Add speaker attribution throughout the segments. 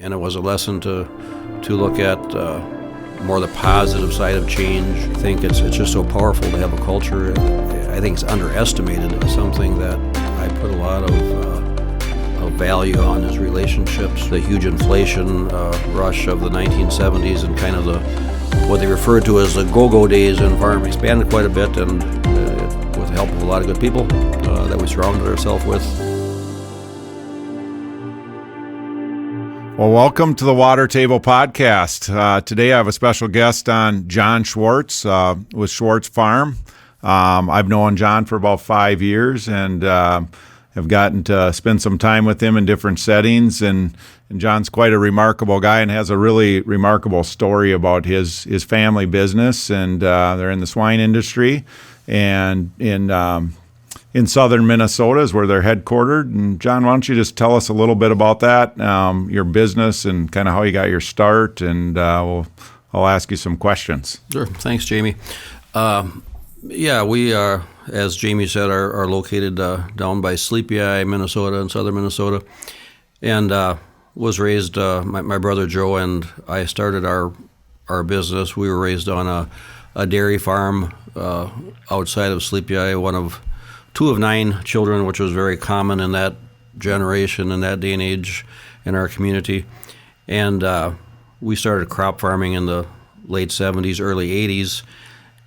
Speaker 1: and it was a lesson to look at more the positive side of change. I think it's just so powerful to have a culture. I think it's underestimated. It's something that I put a lot of value on is relationships. The huge inflation rush of the 1970s and kind of what they referred to as the go-go days in farming expanded quite a bit, and with the help of a lot of good people that we surrounded ourselves with.
Speaker 2: Well, welcome to the Water Table Podcast. Today I have a special guest on John Schwartz with Schwartz Farm. I've known John for about 5 years and have gotten to spend some time with him in different settings. And John's quite a remarkable guy and has a really remarkable story about his family business. And they're in the swine industry. And in southern Minnesota is where they're headquartered. And John, why don't you just tell us a little bit about that, your business and kind of how you got your start, and I'll ask you some questions.
Speaker 1: Sure. Thanks, Jamie. We are, as Jamie said, are located down by Sleepy Eye, Minnesota, in southern Minnesota, and was raised, my brother Joe and I started our business. We were raised on a dairy farm outside of Sleepy Eye, one of 2 of 9 children, which was very common in that generation, in that day and age in our community. And we started crop farming in the late 70s, early 80s,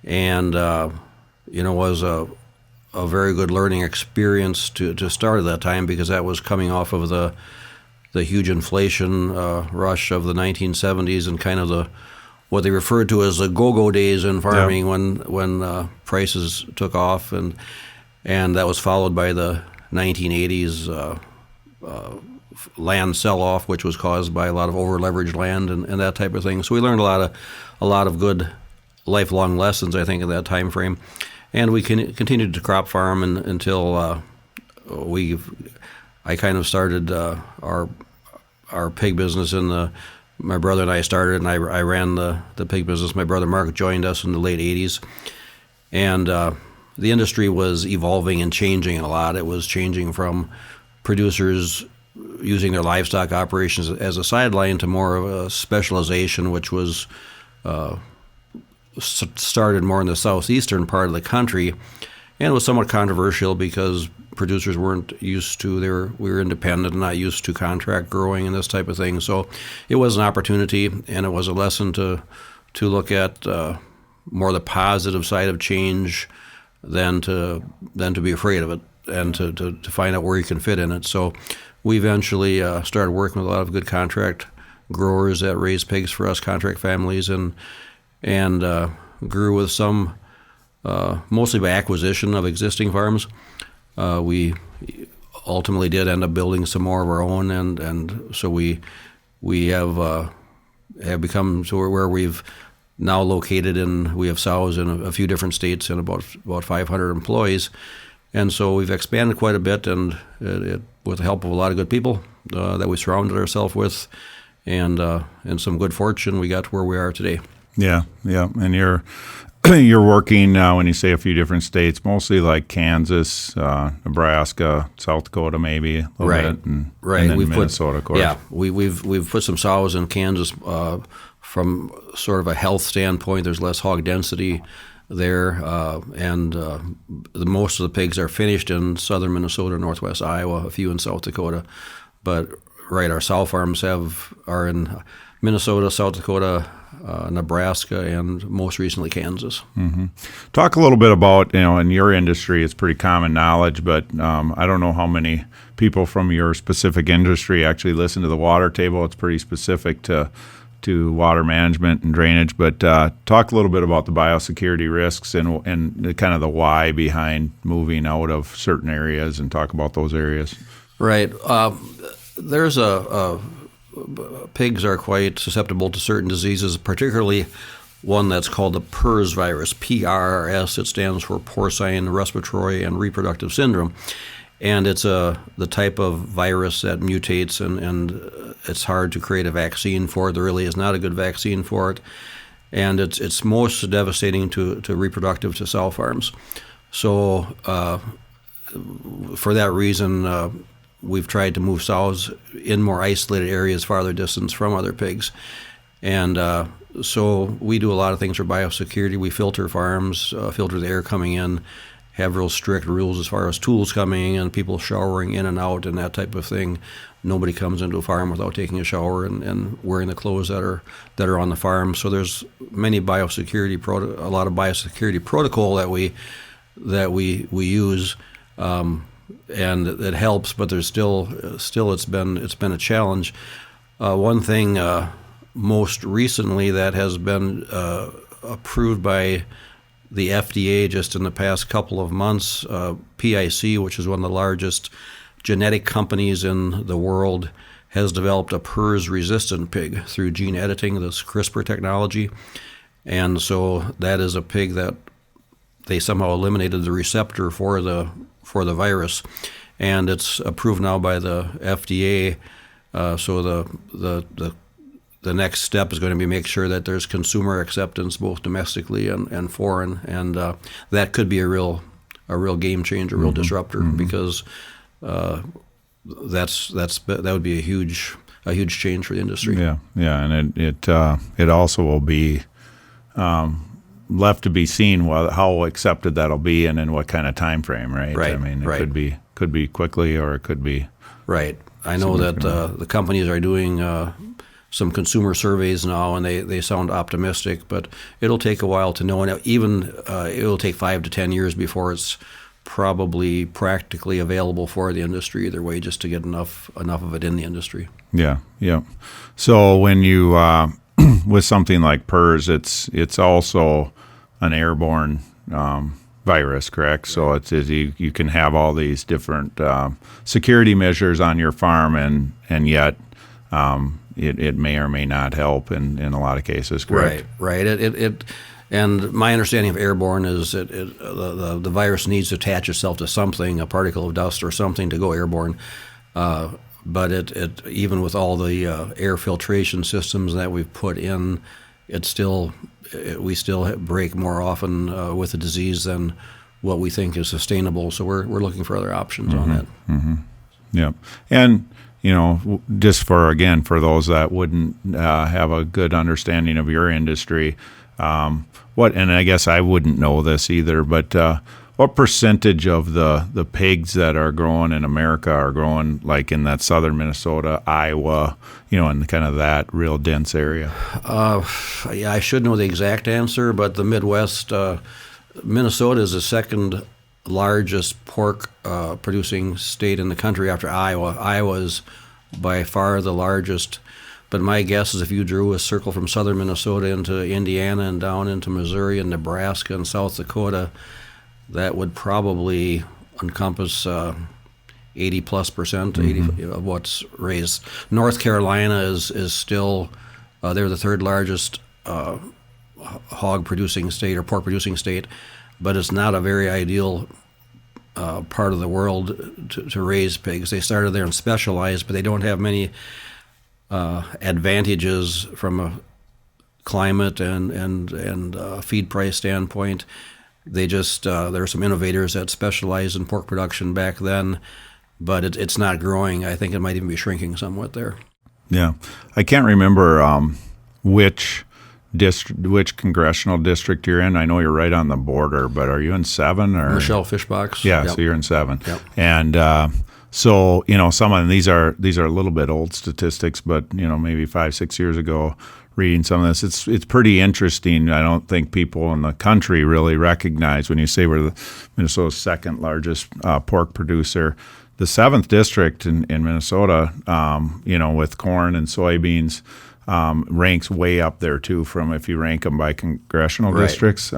Speaker 1: and was a very good learning experience to start at that time, because that was coming off of the huge inflation rush of the 1970s and kind of what they referred to as the go-go days in farming. Yep. when prices took off, and that was followed by the 1980s land sell-off, which was caused by a lot of over-leveraged land and that type of thing. So we learned a lot of good lifelong lessons, I think, in that time frame. And we continued to crop farm until I kind of started our pig business my brother and I started, and I ran the pig business. My brother Mark joined us in the late 80s. And the industry was evolving and changing a lot. It was changing from producers using their livestock operations as a sideline to more of a specialization, which was started more in the southeastern part of the country, and it was somewhat controversial because producers weren't used to, we were independent and not used to contract growing and this type of thing. So it was an opportunity, and it was a lesson to look at more the positive side of change than to be afraid of it, and to find out where you can fit in it. So we eventually started working with a lot of good contract growers that raised pigs for us, contract families, and grew with some, mostly by acquisition of existing farms. We ultimately did end up building some more of our own, and so we have become where we've now located we have sows in a few different states and about 500 employees. And so we've expanded quite a bit, and with the help of a lot of good people that we surrounded ourselves with, and some good fortune, we got to where we are today.
Speaker 2: Yeah. And you're working now, when you say a few different states, mostly like Kansas, Nebraska, South Dakota, maybe a little bit, and then we've Minnesota, of course. Yeah,
Speaker 1: we've put some sows in Kansas from sort of a health standpoint. There's less hog density there, and most of the pigs are finished in southern Minnesota, northwest Iowa, a few in South Dakota. But our sow farms are in Minnesota, South Dakota, Nebraska, and most recently Kansas.
Speaker 2: Mm-hmm. Talk a little bit about, in your industry, it's pretty common knowledge, but I don't know how many people from your specific industry actually listen to the Water Table. It's pretty specific to water management and drainage, but talk a little bit about the biosecurity risks and kind of the why behind moving out of certain areas, and talk about those areas.
Speaker 1: Right. There's pigs are quite susceptible to certain diseases, particularly one that's called the PRRS virus, PRRS. It stands for porcine respiratory and reproductive syndrome. And it's the type of virus that mutates, and it's hard to create a vaccine for it. There really is not a good vaccine for it. And it's most devastating to reproductive to sow farms. So for that reason, we've tried to move sows in more isolated areas, farther distance from other pigs. And so we do a lot of things for biosecurity. We filter farms, filter the air coming in, have real strict rules as far as tools coming in, people showering in and out and that type of thing. Nobody comes into a farm without taking a shower and wearing the clothes that are on the farm. So there's many a lot of biosecurity protocol that we use, and it helps. But there's still it's been a challenge. One thing most recently that has been approved by the FDA just in the past couple of months, PIC, which is one of the largest genetic companies in the world, has developed a PRRS-resistant pig through gene editing, this CRISPR technology. And so that is a pig that they somehow eliminated the receptor for the virus, and it's approved now by the FDA. So the next step is going to be make sure that there's consumer acceptance both domestically and foreign, and that could be a real game changer, a real disruptor, because that would be a huge change for the industry.
Speaker 2: Yeah, and it also will be left to be seen how accepted that'll be and in what kind of time frame, right?
Speaker 1: Right.
Speaker 2: I mean, it
Speaker 1: right.
Speaker 2: could be quickly, or it could be
Speaker 1: right. I know that the companies are doing some consumer surveys now, and they sound optimistic, but it'll take a while to know, and even it'll take 5 to 10 years before it's probably practically available for the industry either way, just to get enough of it in the industry.
Speaker 2: Yeah. So when you with something like PRRS, it's also an airborne virus, correct? So it's you can have all these different security measures on your farm, and yet it may or may not help in a lot of cases, correct?
Speaker 1: Right. And my understanding of airborne is the virus needs to attach itself to something, a particle of dust or something, to go airborne. But it even with all the air filtration systems that we've put in, we still break more often with the disease than what we think is sustainable. So we're looking for other options on that.
Speaker 2: Mm-hmm. Yeah, and just for those that wouldn't have a good understanding of your industry, and I guess I wouldn't know this either, but what percentage of the pigs that are growing in America are growing like in that southern Minnesota, Iowa, in kind of that real dense area?
Speaker 1: Yeah, I should know the exact answer, but the Midwest, Minnesota is the second largest pork producing state in the country after Iowa. Iowa is by far the largest. But my guess is if you drew a circle from southern Minnesota into Indiana and down into Missouri and Nebraska and South Dakota, that would probably encompass 80+%, 80 of what's raised. North Carolina is still, they're the third largest hog producing state or pork producing state, but it's not a very ideal part of the world to raise pigs. They started there and specialized, but they don't have many advantages from a climate and feed price standpoint. They just there are some innovators that specialized in pork production back then, but it's not growing. I think it might even be shrinking somewhat there.
Speaker 2: Yeah, I can't remember which congressional district you're in. I know you're right on the border, but are you in 7 or
Speaker 1: Michelle Fishbox?
Speaker 2: Yeah,
Speaker 1: Yep.
Speaker 2: So you're in 7.
Speaker 1: Yep.
Speaker 2: And so some of these are a little bit old statistics, but maybe 5-6 years ago, reading some of this, it's pretty interesting. I don't think people in the country really recognize when you say we're Minnesota's second largest pork producer. The 7th district in Minnesota, with corn and soybeans, ranks way up there too. From if you rank them by congressional districts,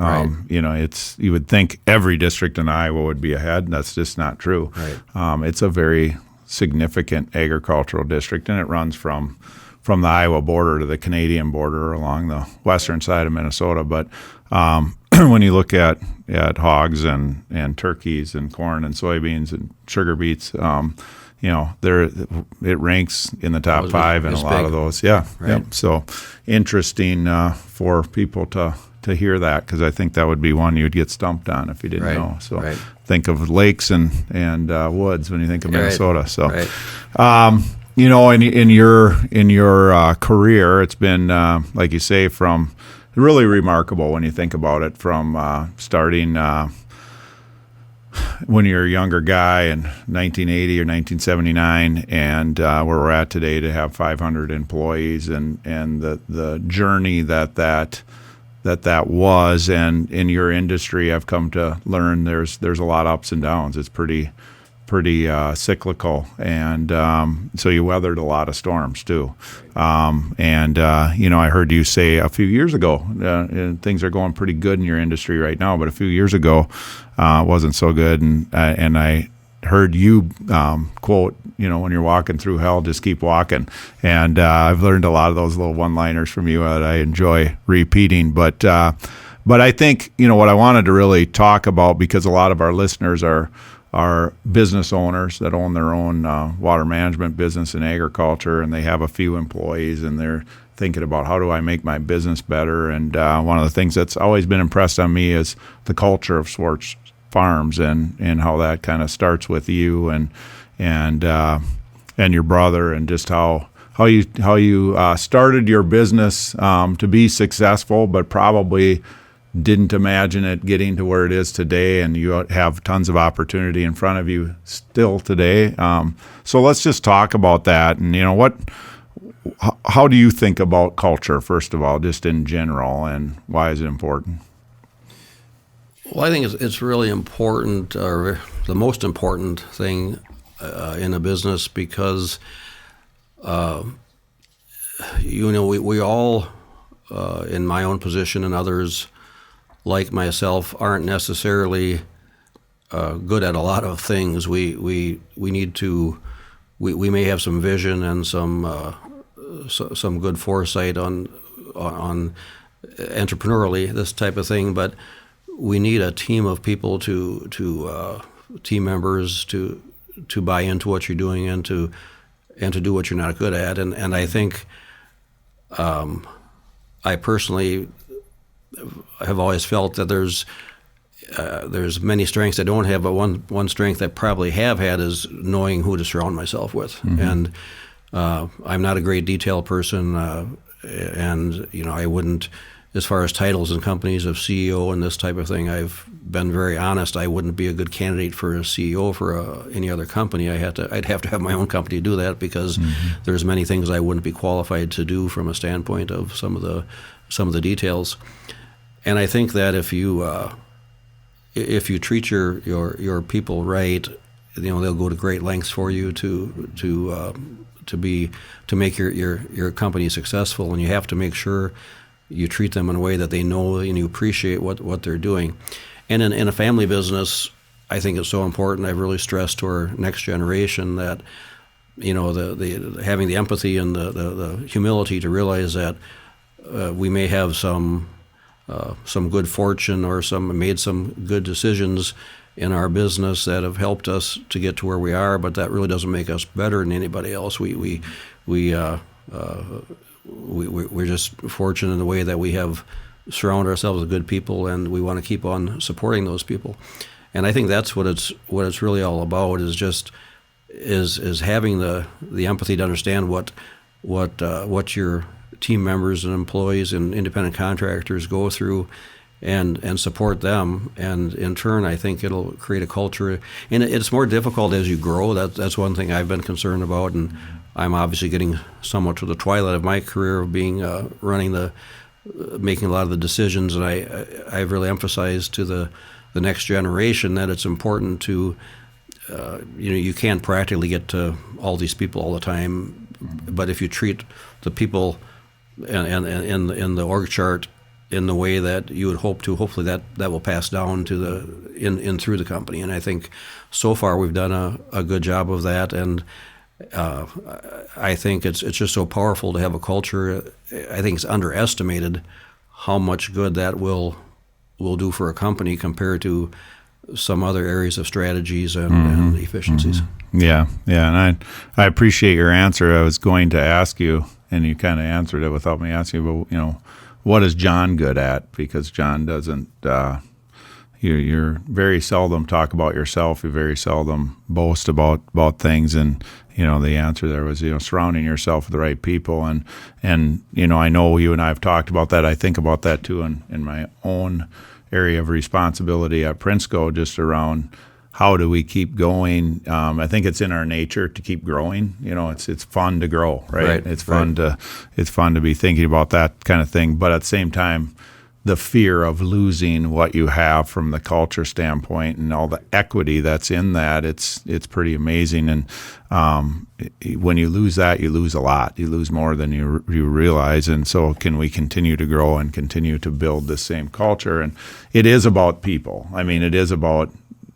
Speaker 2: you would think every district in Iowa would be ahead. That's just not true.
Speaker 1: Right.
Speaker 2: It's a very significant agricultural district, and it runs from the Iowa border to the Canadian border along the western side of Minnesota. But when you look at hogs and turkeys and corn and soybeans and sugar beets, it ranks in the top 5 in a lot of those. Yeah.
Speaker 1: Right.
Speaker 2: Yep. So interesting for people to hear that, because I think that would be one you'd get stumped on if you didn't know. So think of lakes and woods when you think of Minnesota.
Speaker 1: Right.
Speaker 2: So,
Speaker 1: Right.
Speaker 2: in your career, it's been like you say, from really remarkable when you think about it, from starting when you're a younger guy in 1980 or 1979, and where we're at today to have 500 employees, and the journey that was, and in your industry, I've come to learn there's a lot of ups and downs. It's pretty cyclical, and so you weathered a lot of storms too. I heard you say a few years ago, things are going pretty good in your industry right now, but a few years ago it wasn't so good, and I heard you quote, when you're walking through hell, just keep walking. And I've learned a lot of those little one-liners from you that I enjoy repeating. But I think, what I wanted to really talk about, because a lot of our listeners are business owners that own their own water management business in agriculture, and they have a few employees, and they're thinking about, how do I make my business better? And one of the things that's always been impressed on me is the culture of Schwartz Farms, and how that kind of starts with you and your brother, and just how you started your business to be successful, but probably didn't imagine it getting to where it is today, and you have tons of opportunity in front of you still today. So let's just talk about that. And how do you think about culture, first of all, just in general, and why is it important?
Speaker 1: Well, I think it's really important, or the most important thing in a business, because we all, in my own position and others like myself, aren't necessarily good at a lot of things. We need to. We may have some vision and some good foresight on entrepreneurially, this type of thing, but we need a team of people team members to buy into what you're doing, and to do what you're not good at. And I think I personally have always felt that there's many strengths I don't have, but one strength I probably have had is knowing who to surround myself with. Mm-hmm. And I'm not a great detail person, and I wouldn't, as far as titles and companies of CEO and this type of thing, I've been very honest. I wouldn't be a good candidate for a CEO for any other company. I'd have to have my own company to do that, because there's many things I wouldn't be qualified to do from a standpoint of some of the details. And I think that if you treat your people right, they'll go to great lengths for you to make your company successful. And you have to make sure you treat them in a way that they know and you appreciate what they're doing. And in a family business, I think it's so important. I've really stressed to our next generation that the having the empathy and the humility to realize that we may have some good fortune, or made some good decisions in our business that have helped us to get to where we are, but that really doesn't make us better than anybody else. We're just fortunate in the way that we have surrounded ourselves with good people, and we want to keep on supporting those people. And I think that's what it's really all about, is having the empathy to understand what your team members and employees and independent contractors go through, and support them. And in turn, I think it'll create a culture. And it's more difficult as you grow. That's one thing I've been concerned about, and I'm obviously getting somewhat to the twilight of my career of being making a lot of the decisions. And I've really emphasized to the next generation that it's important to you can't practically get to all these people all the time, but if you treat the people and in the org chart in the way that you would hope to, hopefully that will pass down to through the company. And I think so far we've done a good job of that. And I think it's just so powerful to have a culture. I think it's underestimated how much good that will do for a company compared to some other areas of strategies and efficiencies.
Speaker 2: Yeah, and I appreciate your answer. I was going to ask you, and you kind of answered it without me asking you, but what is John good at? Because John doesn't, you're very seldom talk about yourself. You very seldom boast about things. And the answer there was surrounding yourself with the right people. And I know you and I have talked about that. I think about that too in my own area of responsibility at Prinsco, just around how do we keep going. I think it's in our nature to keep growing. It's fun to grow, right? It's fun to be thinking about that kind of thing. But at the same time, the fear of losing what you have from the culture standpoint and all the equity that's in that, it's pretty amazing. And when you lose that, you lose a lot. You lose more than you realize. And so can we continue to grow and continue to build the same culture? And it is about people. I mean, it is about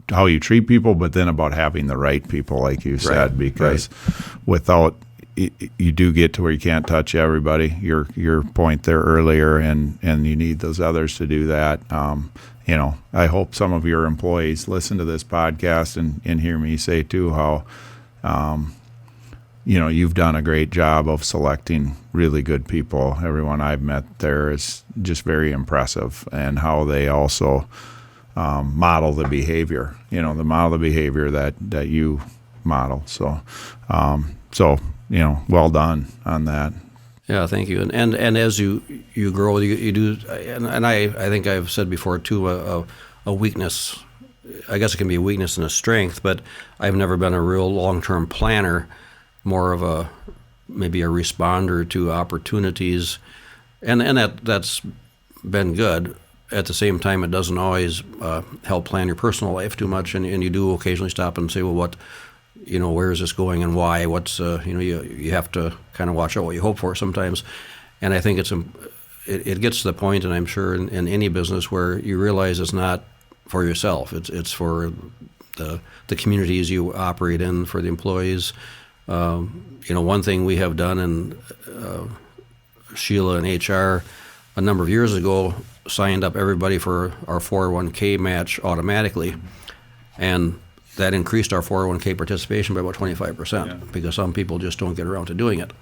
Speaker 2: how you treat people, but then about having the right people, like you said, because without you do get to where you can't touch everybody. Your point there earlier, and you need those others to do that. I hope some of your employees listen to this podcast and hear me say too how, you've done a great job of selecting really good people. Everyone I've met there is just very impressive, and how they also model the behavior. Model the behavior that you model. So. Well done on that.
Speaker 1: Yeah, thank you. And as you grow, you do, and I think I've said before too, a weakness. I guess it can be a weakness and a strength, but I've never been a real long-term planner. More of maybe a responder to opportunities, and that's been good. At the same time, it doesn't always help plan your personal life too much, and you do occasionally stop and say, well, what. Where is this going and why? What's you have to kind of watch out what you hope for sometimes, and I think it gets to the point, and I'm sure in any business, where you realize it's not for yourself. It's for the communities you operate in, for the employees. One thing we have done, and Sheila and HR a number of years ago signed up everybody for our 401k match automatically, and that increased our 401k participation by about 25%, because some people just don't get around to doing it.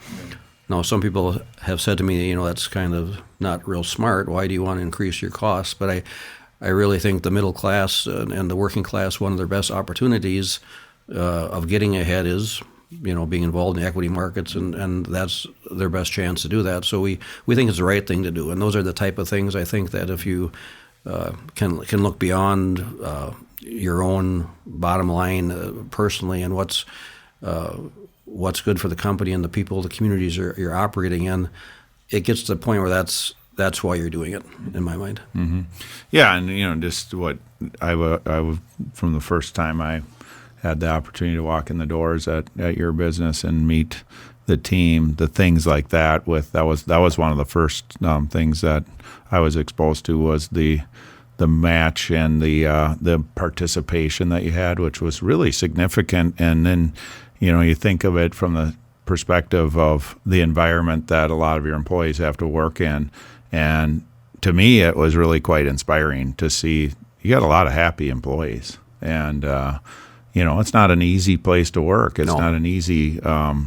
Speaker 1: Now, some people have said to me, that's kind of not real smart. Why do you want to increase your costs? But I really think the middle class and the working class, one of their best opportunities of getting ahead is, being involved in the equity markets, and that's their best chance to do that. So we think it's the right thing to do. And those are the type of things, I think, that if you can look beyond your own bottom line personally, and what's good for the company and the people, the communities you're operating in, it gets to the point where that's why you're doing it, in my mind.
Speaker 2: Mm-hmm. Yeah, and just what I from the first time I had the opportunity to walk in the doors at your business and meet the team, the things like that. That was one of the first things that I was exposed to, was the match and the participation that you had, which was really significant. And then, you think of it from the perspective of the environment that a lot of your employees have to work in. And to me, it was really quite inspiring to see you got a lot of happy employees. And, it's not an easy place to work. It's not an easy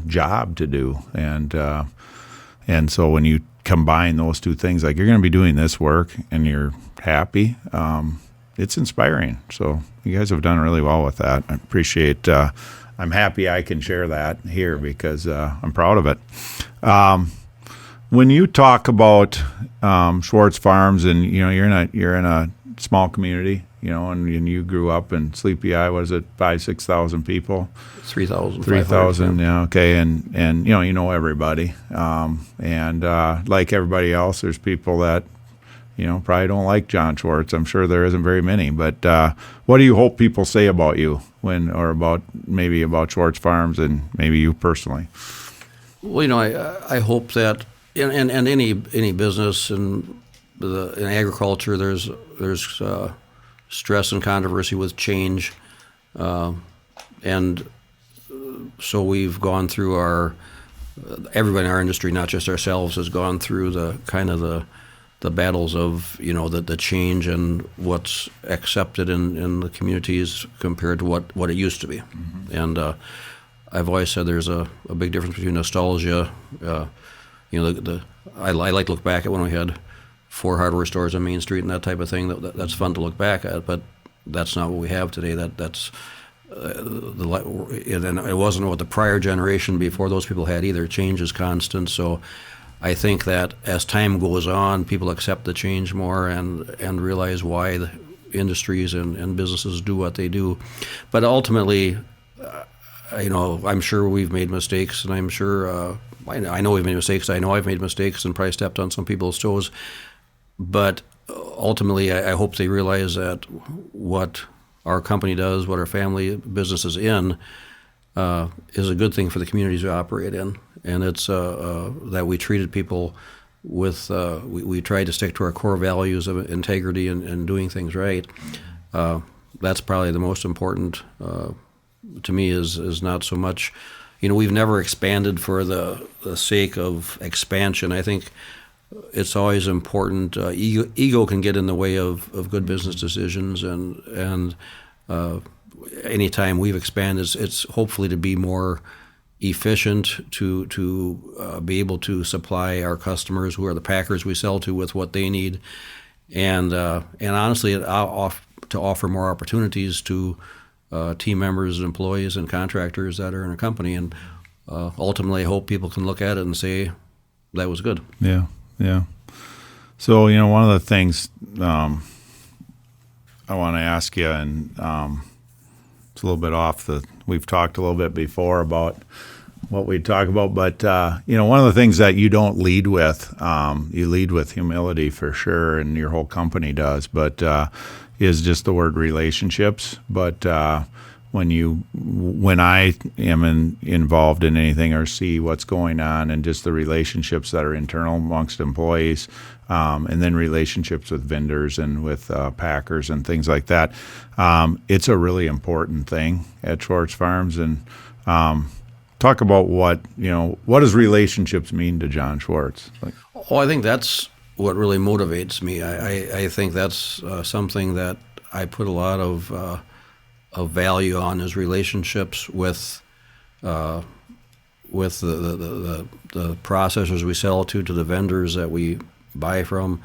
Speaker 2: job to do. And so when you combine those two things, like you're going to be doing this work and you're happy, it's inspiring. So you guys have done really well with that. I appreciate. I'm happy I can share that here, because I'm proud of it. When you talk about Schwartz Farms, and you're in a small community, and you grew up in Sleepy Eye, what is it, 5,000-6,000 people?
Speaker 1: 3,000.
Speaker 2: 3,000, yeah, okay, and you know everybody, and like everybody else, there's people that probably don't like John Schwartz. I'm sure there isn't very many, but what do you hope people say about you about Schwartz Farms and maybe you personally?
Speaker 1: Well, I hope that in any business and in agriculture, there's stress and controversy with change, and so we've gone through everybody in our industry, not just ourselves, has gone through the kind of the battles of the change and what's accepted in the communities compared to what it used to be. Mm-hmm. And I've always said there's a big difference between nostalgia. I like to look back at when we had 4 hardware stores on Main Street and that type of thing. That's fun to look back at, but that's not what we have today. That's and it wasn't what the prior generation before those people had either. Change is constant, so I think that as time goes on, people accept the change more and realize why the industries and businesses do what they do. But ultimately, I'm sure we've made mistakes, and I'm sure I know we've made mistakes. I know I've made mistakes and probably stepped on some people's toes. But ultimately, I hope they realize that what our company does, what our family business is in, is a good thing for the communities we operate in. And it's that we treated people with, we tried to stick to our core values of integrity and doing things right. That's probably the most important to me is not so much, we've never expanded for the sake of expansion. I think it's always important. Ego can get in the way of good business decisions, and anytime we've expanded, it's hopefully to be more efficient, to be able to supply our customers, who are the packers we sell to, with what they need, and honestly, to offer more opportunities to team members, employees, and contractors that are in a company. And ultimately, I hope people can look at it and say that was good.
Speaker 2: Yeah. So, one of the things I want to ask you, and it's a little bit we've talked a little bit before about what we talk about, but, one of the things that you don't lead with, you lead with humility for sure, and your whole company does, but is just the word relationships. But when I am involved in anything or see what's going on, and just the relationships that are internal amongst employees, and then relationships with vendors and with packers and things like that, it's a really important thing at Schwartz Farms. And talk about what does relationships mean to John Schwartz?
Speaker 1: I think that's what really motivates me. I think that's something that I put a lot of value on, is relationships with the processors we sell to the vendors that we buy from,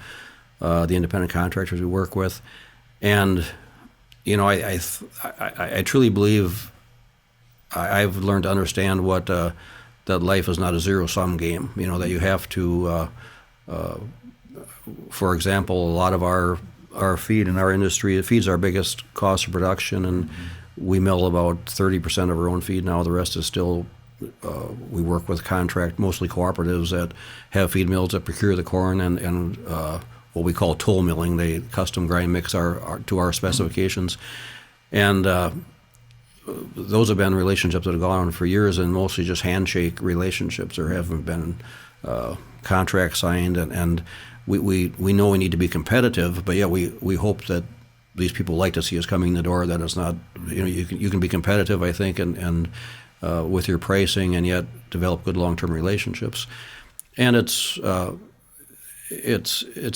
Speaker 1: the independent contractors we work with, and I truly believe I've learned to understand what that life is not a zero-sum game. That you have to, for example, a lot of our feed in our industry, it feeds our biggest cost of production, and we mill about 30% of our own feed now. The rest is still, we work with mostly cooperatives that have feed mills that procure the corn and what we call toll milling. They custom grind mix to our specifications. And those have been relationships that have gone on for years, and mostly just handshake relationships. There haven't been contracts signed, and we know we need to be competitive, but we hope that these people like to see us coming in the door, that it's not, you can be competitive, I think, and with your pricing, and yet develop good long-term relationships. And it's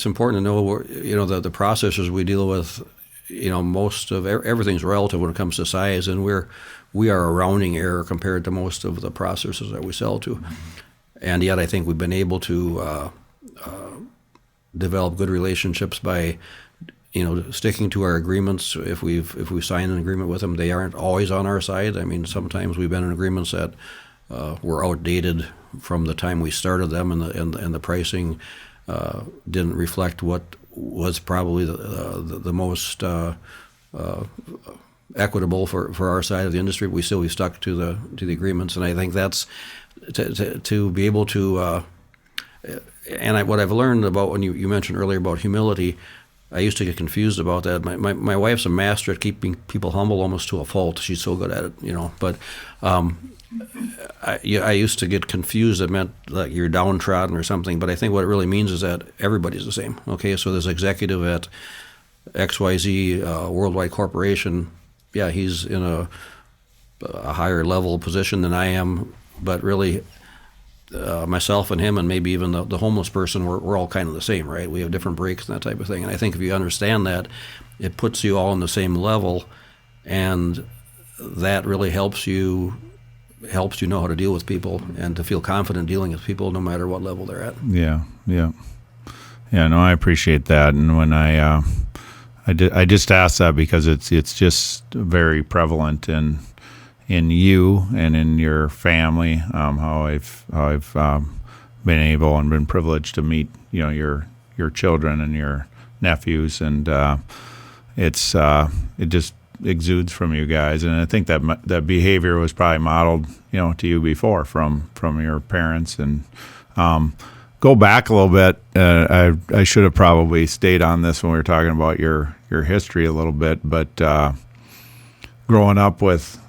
Speaker 1: important to know, the processors we deal with, most of everything's relative when it comes to size, and we are a rounding error compared to most of the processors that we sell to. And yet I think we've been able to develop good relationships by sticking to our agreements. If we sign an agreement with them, they aren't always on our side. I mean, sometimes we've been in agreements that were outdated from the time we started them, and the pricing didn't reflect what was probably the most equitable for our side of the industry. We stuck to the agreements, and I think that's to be able to. And what I've learned about, when you mentioned earlier about humility, I used to get confused about that. My wife's a master at keeping people humble, almost to a fault. She's so good at it, But I used to get confused. It meant like you're downtrodden or something. But I think what it really means is that everybody's the same. Okay, so this executive at XYZ Worldwide Corporation, he's in a higher level position than I am. But really, myself and him, and maybe even the homeless person, we're all kind of the same, right? We have different breaks and that type of thing. And I think if you understand that, it puts you all on the same level, and that really helps you know how to deal with people and to feel confident dealing with people no matter what level they're at.
Speaker 2: Yeah. Yeah, no, I appreciate that. And when I just asked that because it's just very prevalent in you and in your family. How I've been able and been privileged to meet your children and your nephews, and it just exudes from you guys. And I think that behavior was probably modeled to you before from your parents. And go back a little bit. I should have probably stayed on this when we were talking about your history a little bit, but growing up with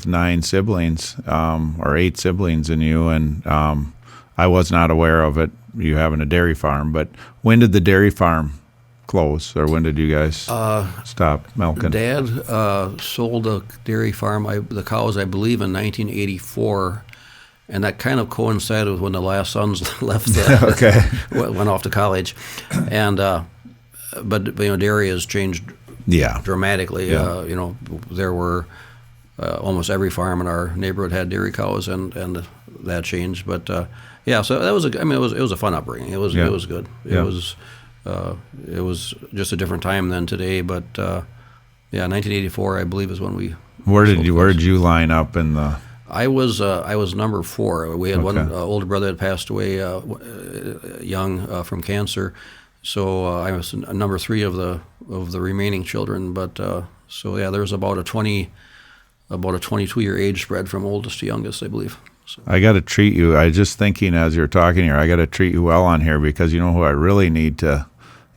Speaker 2: 9 siblings or 8 siblings in you, and I was not aware of it, you having a dairy farm. But when did the dairy farm close, or when did you guys stop milking?
Speaker 1: Dad sold the dairy farm, the cows, I believe, in 1984. And that kind of coincided with when the last sons left, went off to college, and but dairy has changed dramatically.
Speaker 2: Yeah.
Speaker 1: There were almost every farm in our neighborhood had dairy cows, and that changed. But so that was it was a fun upbringing. It was good. It was just a different time than today. But 1984, I believe, is when we.
Speaker 2: Where did you line up in the?
Speaker 1: I was number 4. We had one older brother that passed away young from cancer, so I was number 3 of the remaining children. But there was about a 22-year age spread from oldest to youngest, I believe. So. I
Speaker 2: got to treat you. I was just thinking as you're talking here, I got to treat you well on here, because you know who I really need to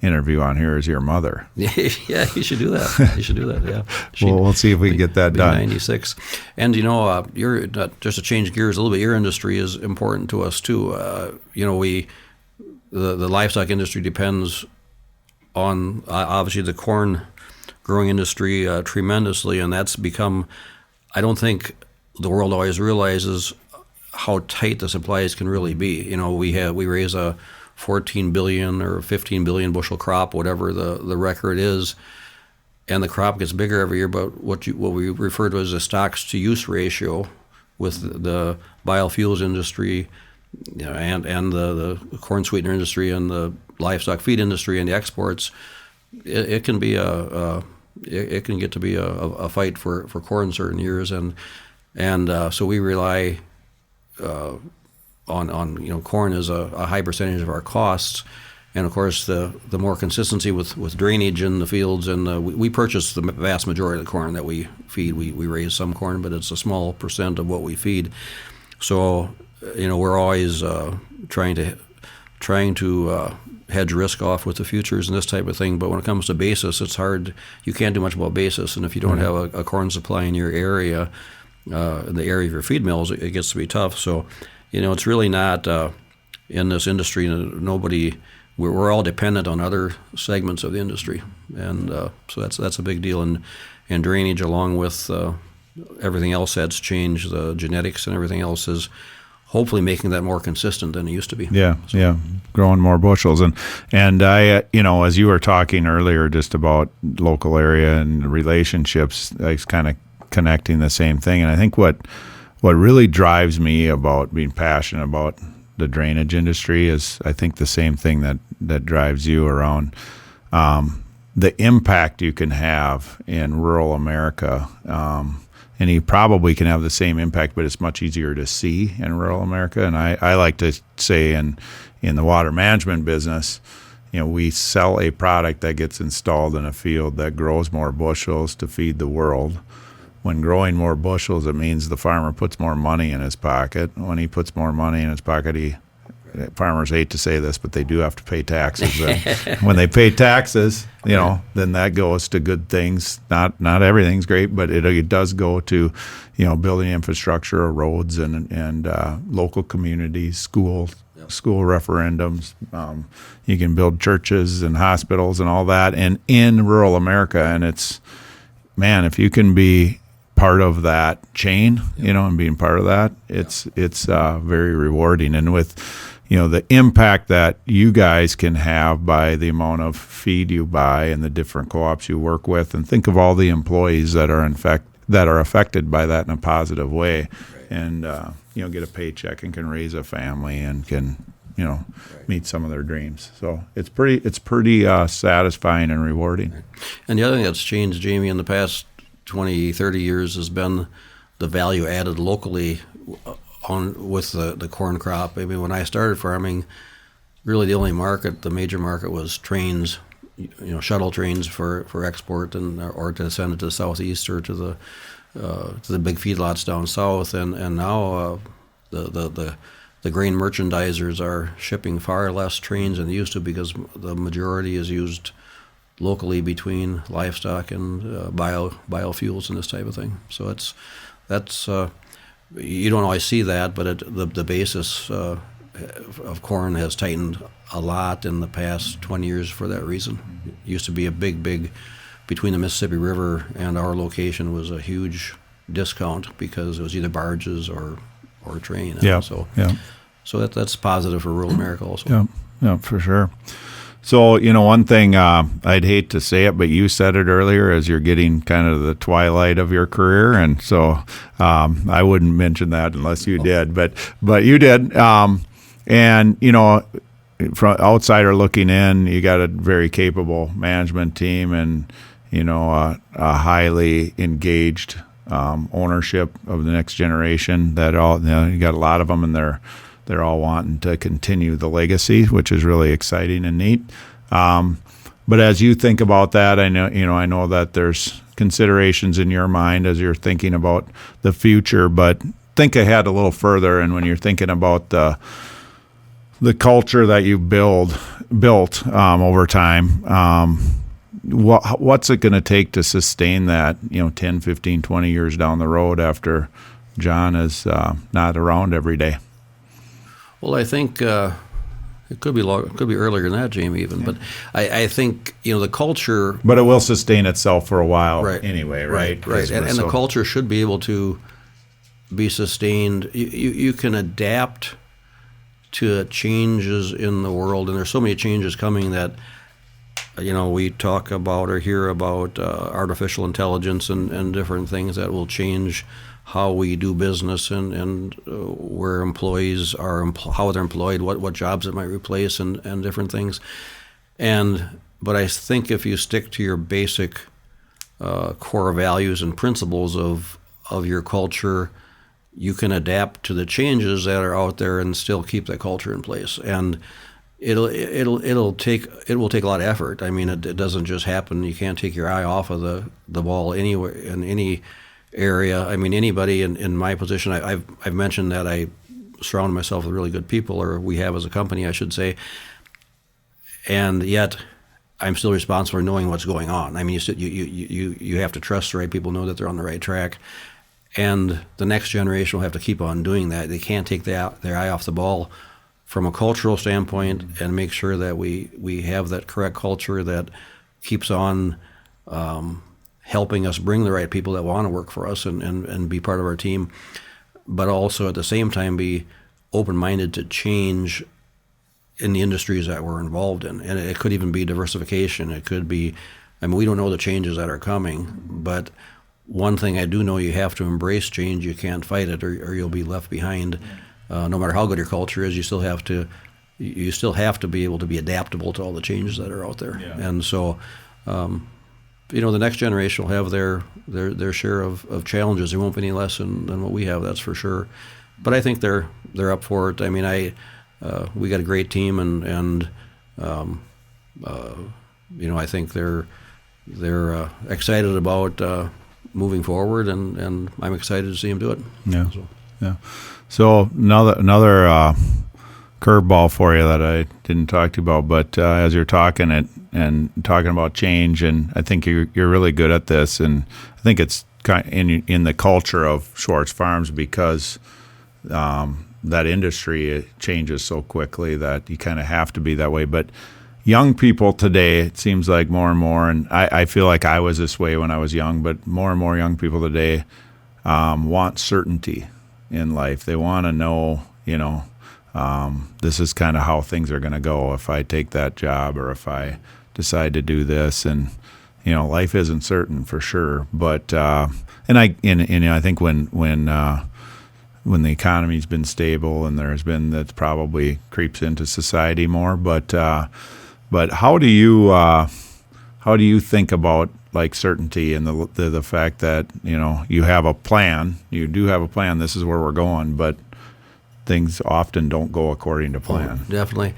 Speaker 2: interview on here is your mother.
Speaker 1: Yeah, you should do that. Yeah.
Speaker 2: Well, we'll see if we can get that done.
Speaker 1: 96, and you're just to change gears a little bit. Your industry is important to us too. The livestock industry depends on obviously the corn growing industry tremendously, and that's become. I don't think the world always realizes how tight the supplies can really be. We raise a 14 billion or 15 billion bushel crop, whatever the record is, and the crop gets bigger every year. But what we refer to as a stocks to use ratio with the biofuels industry, and the corn sweetener industry and the livestock feed industry and the exports, it can be it can get to be a fight for corn certain years, and so we rely on corn as a high percentage of our costs, and of course the more consistency with drainage in the fields, and we purchase the vast majority of the corn that we feed. We raise some corn, but it's a small percent of what we feed. So we're always trying to hedge risk off with the futures and this type of thing. But when it comes to basis, it's hard. You can't do much about basis, and if you don't have a corn supply in your area, in the area of your feed mills, it gets to be tough. So. It's really not in this industry. We're all dependent on other segments of the industry, and so that's a big deal. And drainage, along with everything else that's changed, the genetics and everything else, is hopefully making that more consistent than it used to be.
Speaker 2: Yeah, growing more bushels. And I, as you were talking earlier, just about local area and relationships, I was kind of connecting the same thing. And I think what really drives me about being passionate about the drainage industry is, I think, the same thing that drives you around the impact you can have in rural America. And you probably can have the same impact, but it's much easier to see in rural America. And I like to say in the water management business, we sell a product that gets installed in a field that grows more bushels to feed the world. When growing more bushels, it means the farmer puts more money in his pocket. When he puts more money in his pocket, farmers hate to say this, but they do have to pay taxes. When they pay taxes, then that goes to good things. Not everything's great, but it does go to, building infrastructure, roads, and local communities, school referendums. You can build churches and hospitals and all that, and in rural America. And it's, man, if you can be part of that chain, and being part of that, it's very rewarding. And with, the impact that you guys can have by the amount of feed you buy and the different co-ops you work with, and think of all the employees that are affected by that in a positive way, and get a paycheck and can raise a family and can meet some of their dreams. So it's pretty satisfying and rewarding.
Speaker 1: And the other thing that's changed, Jamie, in the past 20, 30 years has been the value added locally with the corn crop. I mean, when I started farming, really the only market, the major market, was trains, shuttle trains for export or to send it to the southeast or to the big feedlots down south. And now the grain merchandisers are shipping far less trains than they used to because the majority is used locally between livestock and biofuels and this type of thing. So that's you don't always see that, but the basis of corn has tightened a lot in the past 20 years for that reason. It used to be a big between the Mississippi River and our location was a huge discount because it was either barges or train. So that's positive for rural America also.
Speaker 2: Yeah, for sure. So, one thing, I'd hate to say it, but you said it earlier, as you're getting kind of the twilight of your career. And so I wouldn't mention that unless you did, but you did. And, from outsider looking in, you got a very capable management team and, a highly engaged ownership of the next generation that you got a lot of them, and they're all wanting to continue the legacy, which is really exciting and neat. But as you think about that, I know that there's considerations in your mind as you're thinking about the future, but think ahead a little further. And when you're thinking about the culture that you built over time, what's it going to take to sustain that, 10, 15, 20 years down the road after John is not around every day?
Speaker 1: Well, I think it could be earlier than that, Jamie, even. Yeah. But I think the culture.
Speaker 2: But it will sustain itself for a while,
Speaker 1: right,
Speaker 2: anyway, right?
Speaker 1: Right. And the culture should be able to be sustained. You can adapt to changes in the world, and there's so many changes coming that we talk about or hear about artificial intelligence and different things that will change how we do business and where employees are, how they're employed, what jobs it might replace, and different things. But I think if you stick to your basic core values and principles of your culture, you can adapt to the changes that are out there and still keep that culture in place. And it will take a lot of effort. I mean, it doesn't just happen. You can't take your eye off of the ball anywhere in any area. I mean, anybody in my position, I've mentioned that I surround myself with really good people, or we have as a company, I should say, and yet I'm still responsible for knowing what's going on. I mean, you have to trust the right people, know that they're on the right track, and the next generation will have to keep on doing that. They can't take their eye off the ball from a cultural standpoint and make sure that we have that correct culture that keeps on helping us bring the right people that want to work for us and be part of our team, but also at the same time be open-minded to change in the industries that we're involved in. And it could even be diversification. It could be, we don't know the changes that are coming, but one thing I do know, you have to embrace change. You can't fight it or you'll be left behind. No matter how good your culture is, you still have to be able to be adaptable to all the changes that are out there. Yeah. And so, the next generation will have their share of challenges. There won't be any less than what we have, that's for sure. But I think they're up for it. I mean, we got a great team, and I think they're excited about moving forward, and I'm excited to see them do it.
Speaker 2: Yeah. So another curveball for you that I didn't talk to you about, but as you're talking and talking about change, and I think you're really good at this, and I think it's kind of in the culture of Schwartz Farms because that industry changes so quickly that you kind of have to be that way. But young people today, it seems like more and more, and I feel like I was this way when I was young, but more and more young people today want certainty in life. They want to know, this is kind of how things are going to go if I take that job or if I decide to do this. And life isn't certain for sure. But I think when the economy's been stable and there's been that probably creeps into society more. But how do you think about like certainty and the fact that you have a plan, you do have a plan, this is where we're going, but things often don't go according to plan.
Speaker 1: Oh, definitely.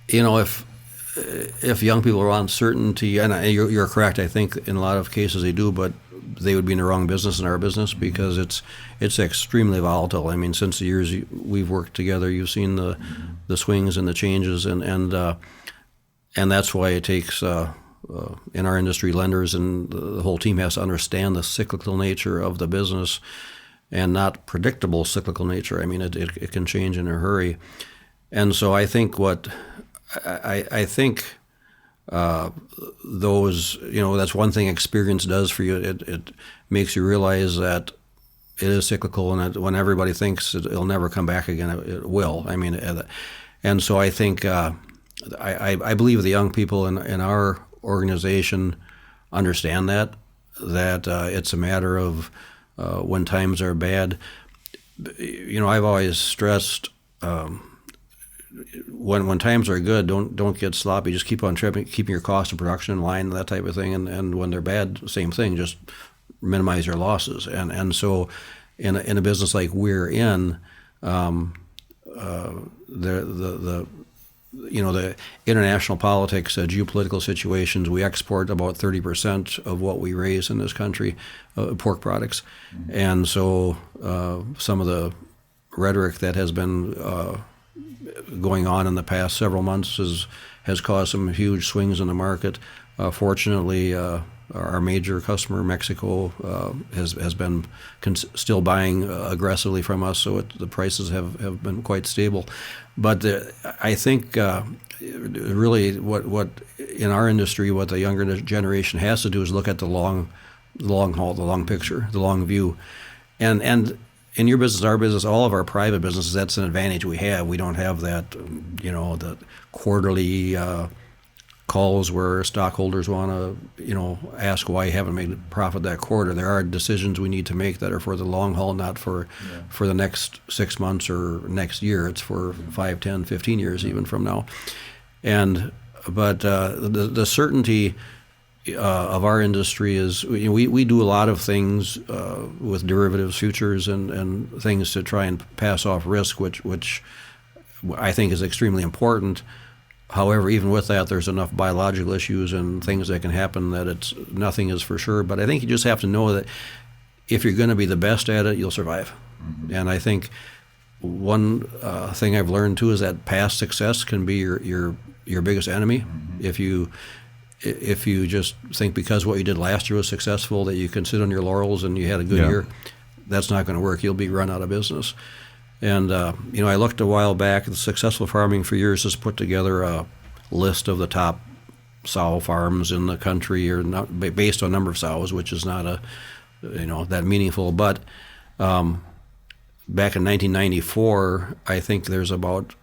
Speaker 1: If young people are on certainty, and you're correct, I think in a lot of cases they do, but they would be in the wrong business in our business because it's extremely volatile. I mean, since the years we've worked together, you've seen the swings and the changes, and that's why it takes in our industry, lenders and the whole team has to understand the cyclical nature of the business and not predictable cyclical nature. I mean, it can change in a hurry, and so I think I think those, that's one thing experience does for you. It makes you realize that it is cyclical, and when everybody thinks it'll never come back again, it will. I mean, and so I think I believe the young people in our organization understand that it's a matter of when times are bad. I've always stressed. When times are good, don't get sloppy. Just keep on keeping your cost of production in line, that type of thing. And when they're bad, same thing. Just minimize your losses. And so, in a business like we're in, the international politics, geopolitical situations. We export about 30% of what we raise in this country, pork products, and so some of the rhetoric that has been going on in the past several months has caused some huge swings in the market. Fortunately, our major customer, Mexico, has been still buying aggressively from us, so the prices have been quite stable. But I think really what in our industry, what the younger generation has to do is look at the long haul, the long picture, the long view, and in your business, our business, all of our private businesses, that's an advantage we have. We don't have that, the quarterly calls where stockholders want to, ask why you haven't made a profit that quarter. There are decisions we need to make that are for the long haul, not for the next 6 months or next year. It's for 5, 10, 15 years even from now. But the certainty of our industry is we do a lot of things with derivatives, futures, and things to try and pass off risk, which I think is extremely important. However, even with that, there's enough biological issues and things that can happen that nothing is for sure. But I think you just have to know that if you're going to be the best at it, you'll survive. Mm-hmm. And I think one thing I've learned too is that past success can be your biggest enemy. Mm-hmm. If you just think because what you did last year was successful that you can sit on your laurels and you had a good year, that's not going to work. You'll be run out of business. And I looked a while back at Successful Farming for years has put together a list of the top sow farms in the country, or not based on number of sows, which is not that meaningful. But back in 1994, I think there's about,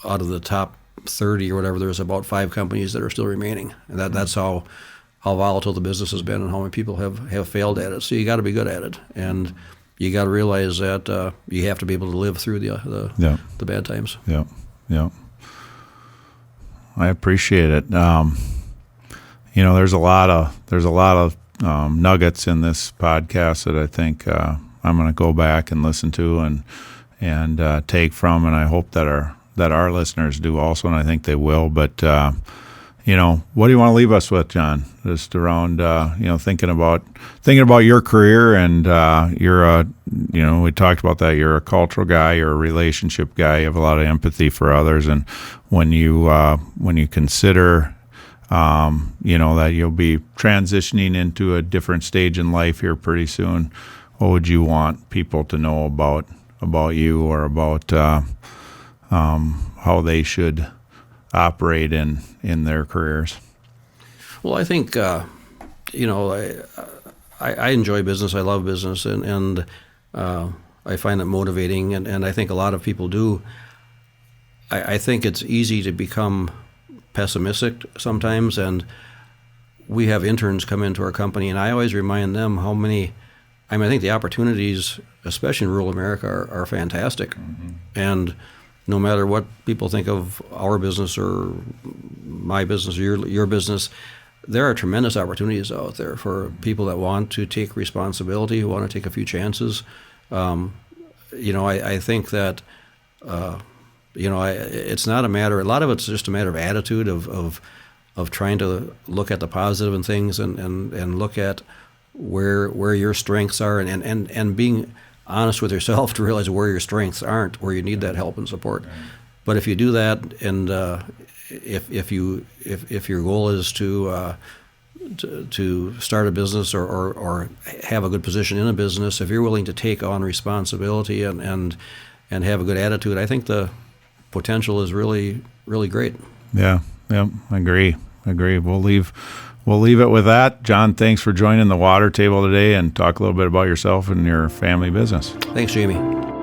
Speaker 1: out of the top 30 or whatever, there's about 5 companies that are still remaining, and that's how volatile the business has been and how many people have failed at it. So you got to be good at it, and you got to realize that you have to be able to live through the bad times. Yeah.
Speaker 2: I appreciate it. There's a lot of nuggets in this podcast that I think I'm going to go back and listen to and take from, and I hope that our listeners do also, and I think they will. But what do you want to leave us with, John? Just around thinking about your career, and we talked about that. You're a cultural guy, you're a relationship guy, you have a lot of empathy for others, and when you consider that you'll be transitioning into a different stage in life here pretty soon, what would you want people to know about you, or about how they should operate in their careers?
Speaker 1: Well, I think I enjoy business. I love business, and I find it motivating, and I think a lot of people do. I think it's easy to become pessimistic sometimes, and we have interns come into our company, and I always remind them how many I mean, I think the opportunities, especially in rural America, are fantastic. And no matter what people think of our business or my business or your business, there are tremendous opportunities out there for people that want to take responsibility, who want to take a few chances. I think that, it's not a matter, a lot of it's just a matter of attitude, of trying to look at the positive in things and look at where your strengths are and being honest with yourself to realize where your strengths aren't, where you need that help and support. Right. But if you do that, and if your goal is to start a business or have a good position in a business, if you're willing to take on responsibility and have a good attitude, I think the potential is really, really great.
Speaker 2: Yeah, I agree. We'll leave it with that. John, thanks for joining the Water Table today and talk a little bit about yourself and your family business.
Speaker 1: Thanks, Jamie.